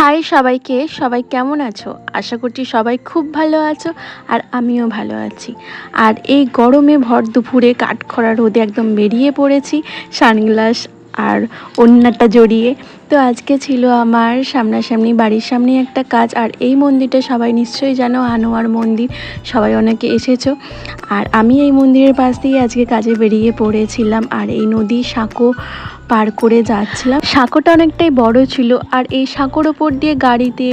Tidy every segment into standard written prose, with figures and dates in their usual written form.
High সবাইকে, সবাই কেমন আছো? আশা করছি সবাই খুব ভালো আছো আর আমিও ভালো আছি। আর এই গরমে ভর দুপুরে কাঠখড়া রোদে একদম বেরিয়ে পড়েছি সানগ্লাস আর ওড়নাটা জড়িয়ে। তো আজকে ছিল আমার সামনাসামনি বাড়ির সামনে একটা কাজ, আর এই মন্দিরটা সবাই নিশ্চয়ই জানো, আনোয়ার মন্দির। সবাই অনেকে এসেছো। আর আমি এই মন্দিরের পাশ দিয়ে আজকে কাজে বেরিয়ে পড়েছিলাম, আর এই নদী সাঁকো পার করে যাচ্ছিলাম। সাঁকোটা অনেকটাই বড় ছিল, আর এই সাঁকোর ওপর দিয়ে গাড়িতে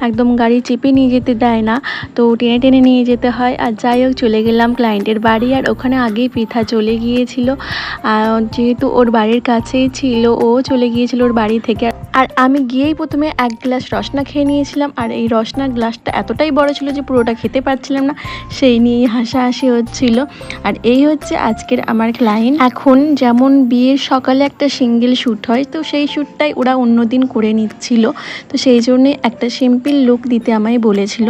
একদম গাড়ি চেপে নিয়ে যেতে দেয় না, তো টেনে টেনে নিয়ে যেতে হয়। আর যাই হোক, চলে গেলাম ক্লায়েন্টের বাড়ি, আর ওখানে আগেই পৃথা চলে গিয়েছিল। যেহেতু ওর বাড়ির কাছেই ছিল, ও চলে গিয়েছিল ওর বাড়ি থেকে। আর আমি গিয়েই প্রথমে এক গ্লাস রসনা খেয়ে নিয়েছিলাম, আর এই রসনার গ্লাসটা এতটাই বড় ছিল যে পুরোটা খেতে পারছিলাম না, সেই নিয়ে হাসাহাসি হচ্ছিল। আর এই হচ্ছে আজকের আমার ক্লায়েন্ট। এখন যেমন বিয়ের সকালে একটা সিঙ্গেল শ্যুট হয়, তো সেই শ্যুটটাই ওরা অন্যদিন করে নিচ্ছিল, তো সেই জন্যে একটা সিম্পল লুক দিতে আমায় বলেছিল।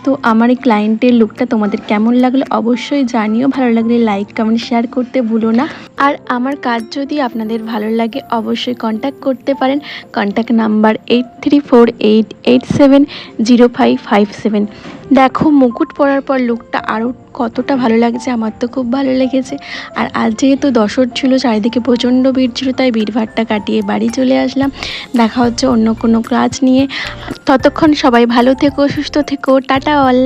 তো আমার এই ক্লায়েন্টের লুকটা তোমাদের কেমন লাগলো অবশ্যই জানিও। ভালো লাগলে লাইক কমেন্ট শেয়ার করতে ভুলো না। আর আমার কাজ যদি আপনাদের ভালো লাগে অবশ্যই কন্ট্যাক্ট করতে পারেন। Contact number 8348870557। দেখো, মুকুট পরার পর লুকটা আরও কতটা ভালো লাগছে, আমার তো খুব ভালো লেগেছে। আর আজ যেহেতু দশর ছিল, চারিদিকে প্রচণ্ড ভিড় ছিল, তাই ভিড়ভাড়টা কাটিয়ে বাড়ি চলে আসলাম। দেখা হচ্ছে অন্য কোনো কাজ নিয়ে। ততক্ষণ সবাই ভালো থেকো, সুস্থ থেকো, টাটা অল।